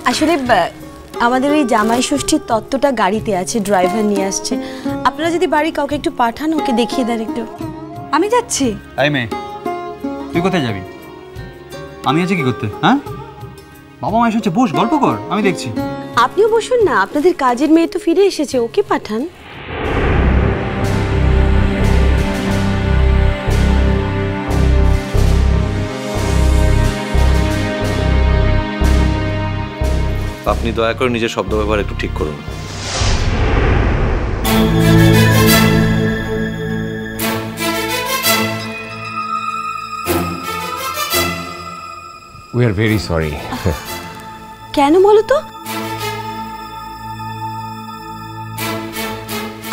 আসলে আমাদের ওই জামাই ষষ্ঠীর তত্ত্বটা গাড়িতে আছে, ড্রাইভার নিয়ে আসছে। আপনারা যদি বাড়ি কাউকে একটু পাঠান, ওকে দেখিয়ে দেন একটু। আমি যাচ্ছি। এই মেয়ে, তুই কোথায় যাবি? আমি আছি কি করতে? হ্যাঁ, বাবা মা এসেছে, বস গল্প কর, আমি দেখছি। আপনিও বসুন না, আপনাদের কাজের মেয়ে তো ফিরে এসেছে, ওকে পাঠান। আপনি দয়া করে নিজের শব্দ ব্যবহার একটু ঠিক করুন। We are very sorry. কেন বলো তো?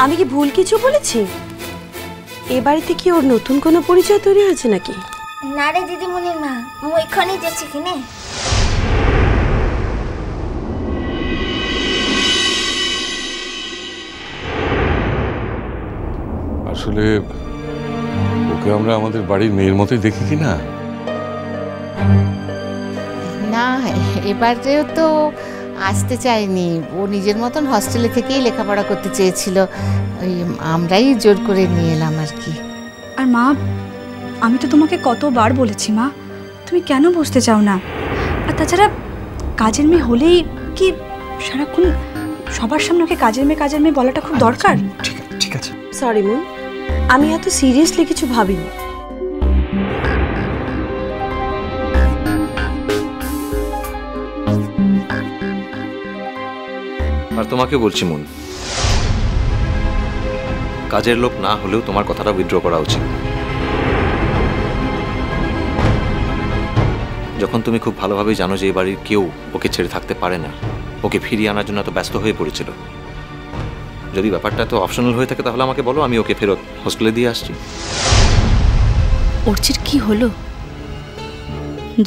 আমি কি ভুল কিছু বলেছি? এ বাড়িতে কি ওর নতুন কোনো পরিচয় তৈরি হয়েছে নাকি? না রে দিদিমণির মা, মই এখানে যাচ্ছি কিনে। আসলে ওকে আমরা আমাদের বাড়ির মেয়ের মতোই দেখি কি না? না, এবারেও তো আসতে চাইনি। ও নিজের মতন হস্টেলে থেকেই লেখাপড়া করতে চেয়েছিল, ওই আমরাই জোর করে নিয়ে এলাম আর কি। আর মা, আমি তো তোমাকে কতবার বলেছি মা, তুমি কেন বুঝতে চাও না? আর তাছাড়া কাজের মেয়ে হলেই কি সারাক্ষণ সবার সামনে ওকে কাজের মেয়ে বলাটা খুব দরকার? ঠিক আছে। সরি মুন, আমি এত সিরিয়াসলি কিছু ভাবিনি। আর তোমাকে বলছি মুন, কাজের লোক না হলেও তোমার কথাটা উইথড্র করা উচিত। যখন তুমি খুব ভালোভাবেই জানো যে এই বাড়ির কেউ ওকে ছেড়ে থাকতে পারে না, ওকে ফিরিয়ে আনার জন্য এত ব্যস্ত হয়ে পড়েছিল, যদি ব্যাপারটা তো অপশনাল হয়ে থাকে তাহলে আমাকে বলো, আমি ওকে ফেরত হোস্টেলে দিয়ে আসছি। অর্চির কি হলো?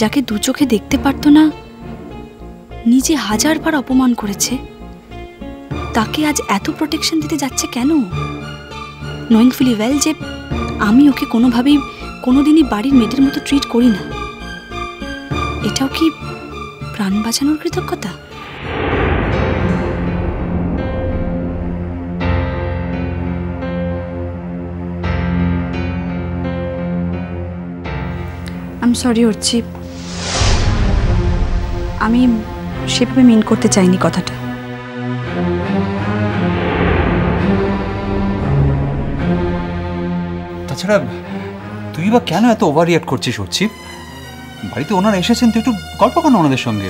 যাকে দু চোখে দেখতে পারতো না, নিজে হাজারবার অপমান করেছে, তাকে আজ এত প্রোটেকশন দিতে যাচ্ছে কেন? নোয়িং ফুলি ওয়েল যে আমি ওকে কোনোভাবেই কোনোদিনই বাড়ির মেয়েদের মতো ট্রিট করি না। এটাও কি প্রাণ বাঁচানোর কৃতজ্ঞতা? আই এম সরি অর্চি, আমি সেভাবে মিন করতে চাইনি কথাটা। তাছাড়া তুই বা কেন এত ওভার রিয়াক্ট করছিস হচ্ছি? বাড়িতে ওনারা এসেছেন, তো একটু গল্প কেন ওনাদের সঙ্গে?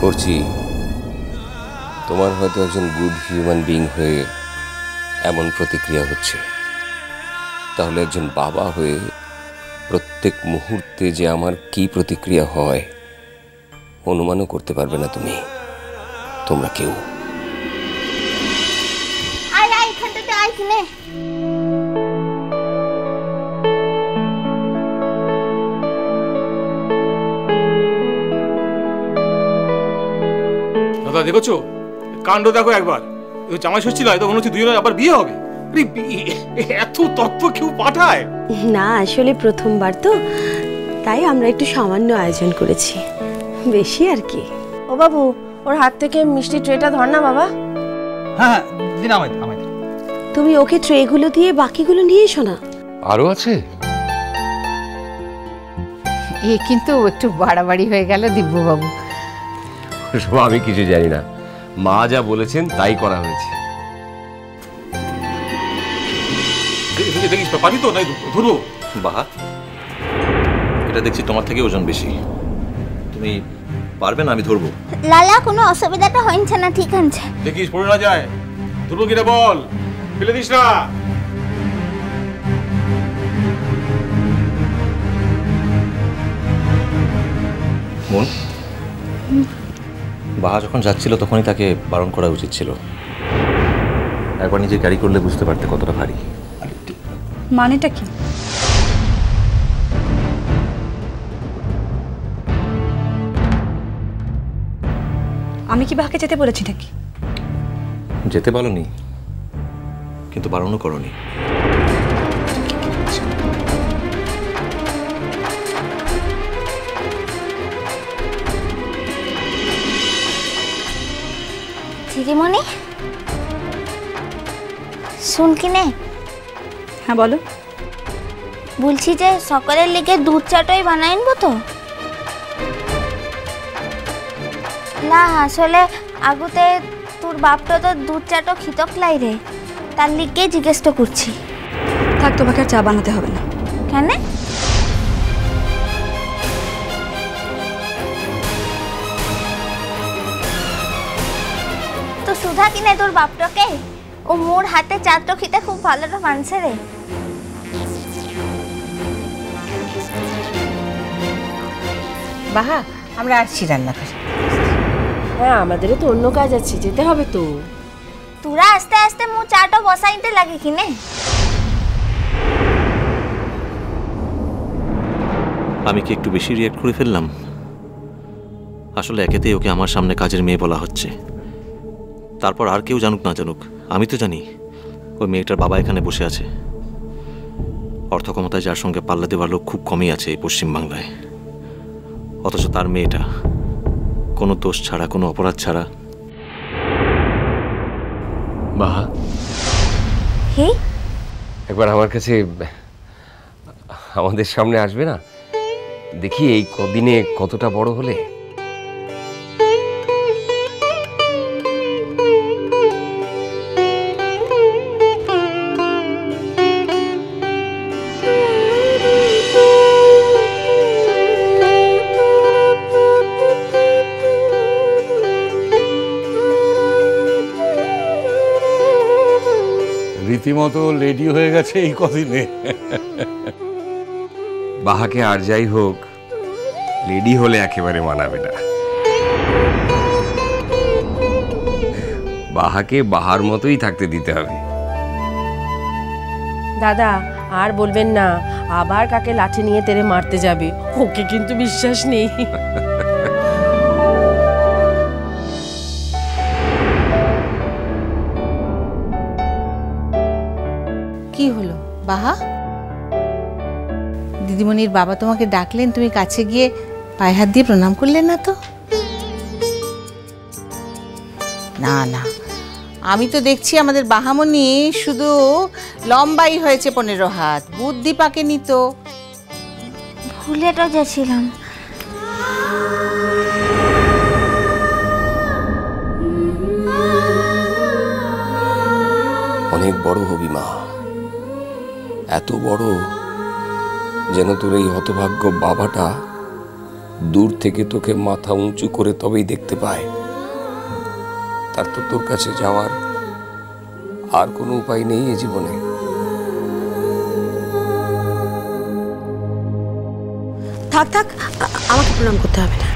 করছি, তোমার হয়তো একজন গুড হিউম্যান বিং হয়ে এমন প্রতিক্রিয়া হচ্ছে, তাহলে একজন বাবা হয়ে প্রত্যেক মুহূর্তে যে আমার কি প্রতিক্রিয়া হয় অনুমানও করতে পারবে না তুমি, তোমরা কেউ। আয় আয় এখানটাতে আয় কিনে। দাদা দেখছো কাণ্ড, দেখো একবার। জামাই ষষ্ঠী নয় তো মনে হচ্ছে দুজনের আবার বিয়ে হবে। এত তত্ত্ব কেউ পাঠায় না, আসলে প্রথমবার তো, তাই আমরা একটু সামান্য আয়োজন করেছি, বেশি আর কি। ও বাবু, ওর হাত থেকে মিষ্টি ট্রেটা ধর না বাবা। হ্যাঁ দিন, আমায়। তুমি ওকে ট্রেগুলো দিয়ে বাকিগুলো নিয়ে এসো না। আরো আছে? এ কিন্তু একটু বাড়াবাড়ি হয়ে গেল দিব্যবাবু। আমি কিছু জানি না, মা যা বলেছেন তাই করা হয়েছে। দেখিস পারি তো নাই ধরবো। বাহা, এটা দেখছি তোমার থেকে ওজন বেশি, তুমি পারবে না? আমি ধরবো। লালা কোনো অসুবিধাটা হচ্ছে না, ঠিক আছে? দেখিস পড়ে না যায়। ধরবো কিনা বল, ফেলে দিস না। মন, বাহা যখন যাচ্ছিল তখনই তাকে বারণ করা উচিত ছিল। একবার নিজে গাড়ি করলে বুঝতে পারতে কতটা ভারী। মানেটা কি? আমি কি বাহাকে যেতে বলেছি নাকি? যেতে বলনি, কিন্তু বারণও করনি। শুন কিনে, হ্যাঁ বলো। বলছি যে সকালের লেগে দুধ চাটাই বানাই আনবো তো? না আসলে আগুতে তোর বাপটা তো দুধ চাটো খিতক লাই রে, তার লিগে জিজ্ঞেস তো করছি। থাক, তোমাকে আর চা বানাতে হবে না। কেন? তো সুধা কিনে তোর বাপটাকে, ও মোর হাতে চাটো খেতে খুব ভালো মানছে রে। বাহা, আমরা আসছি রান্না করে। হ্যাঁ, আমাদেরও তো অন্য কাজ আছে, যেতে হবে তো। তোরা আস্তে আস্তে মু চাটো বসাইতে লাগে কিনে। আমি কি একটু বেশি রিয়াক্ট করে ফেললাম? আসলে একেতেই ওকে আমার সামনে কাজের মেয়ে বলা হচ্ছে, তারপর আর কেউ জানুক না জানুক আমি তো জানি ওই মেয়েটার বাবা এখানে বসে আছে। অর্থ ক্ষমতায় যার সঙ্গে পাল্লা দেওয়ার লোক খুব কমই আছে এই পশ্চিমবাংলায়, অথচ তার মেয়েটা কোনো দোষ ছাড়া, কোনো অপরাধ ছাড়া। বাহা, হে একবার আমার কাছে আমাদের সামনে আসবে না? দেখি এই কদিনে কতটা বড় হলে। রীতিমতো লেডি হয়ে গেছে এই কদিনে। বাহাকে আর যাই হোক, লেডি হলে একেবারে মানাবে না। বাহাকে বাহার মতোই থাকতে দিতে হবে। দাদা আর বলবেন না, আবার কাকে লাঠি নিয়ে তেরে মারতে যাবে, ওকে কিন্তু বিশ্বাস নেই। কি হলো বাহা? দিদিমণির বাবা তোমাকে ডাকলেন, তুমি কাছে গিয়ে পায়ে হাত দিয়ে প্রণাম করলেন না তো? না না, আমি তো দেখছি আমাদের বাহামণি শুধু লম্বাই হয়েছে 15 হাত, বুদ্ধি পাকেনি তো। ভুলে তো যাচ্ছিলাম। অনেক বড় হবি মা, এত বড় যেন তোর এই হতভাগ্য বাবাটা দূর থেকে তোকে মাথা উঁচু করে তবেই দেখতে পায়। তার তো তোর কাছে যাওয়ার আর কোনো উপায় নেই এ জীবনে। থাক থাক, আমাকে প্রণাম করতে হবে না।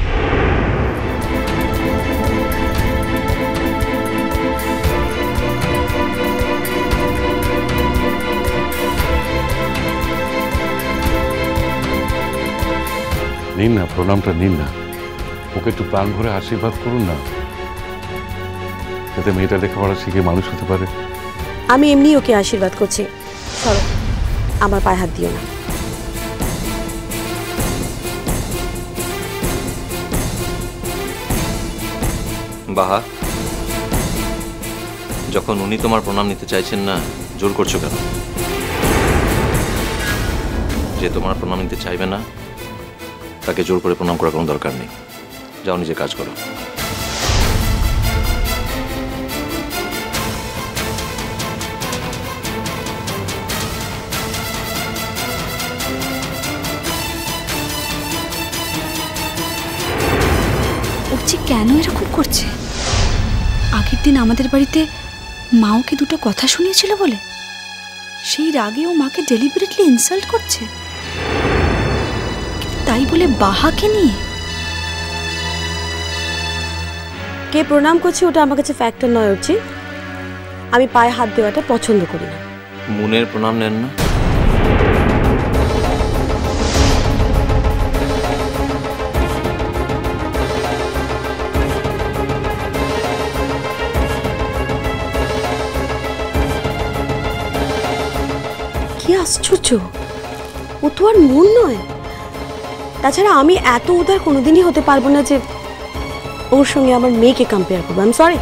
নিন না, প্রণামটা নিন না। ওকে একটু প্রাণ ভরে আশীর্বাদ করুন না, যাতে মেয়েটা লেখাপড়া শিখে মানুষ হতে পারে। আমি এমনি ওকে আশীর্বাদ করছি। চলো, আমার পায়ে হাত দিও না। বাহা, যখন উনি তোমার প্রণাম নিতে চাইছেন না, জোর করছো কেন? যে তোমার প্রণাম নিতে চাইবে না তাকে জোর করে প্রণাম করার কোনো দরকার নেই। যাও নিজে কাজ করো। ওর যে কেন এরকম করছে? আগের দিন আমাদের বাড়িতে মা ওকে দুটো কথা শুনিয়েছিল বলে সেই রাগে ও মাকে ডেলিবারেটলি ইনসাল্ট করছে, তাই বলে বাহাকে নিয়ে। কে প্রণাম করছে ওটা আমার কাছে ফ্যাক্টর নয় হচ্ছে। আমি পায়ে হাত দেওয়াটা পছন্দ করি না। মুনের প্রণাম নেন না? কি আশ্চর্য, ও তো আর মন নয়। তাছাড়া আমি এত উদার কোনোদিনই হতে পারবো না যে ওর সঙ্গে আমার মেয়েকে কম্পেয়ার করবো। I am sorry.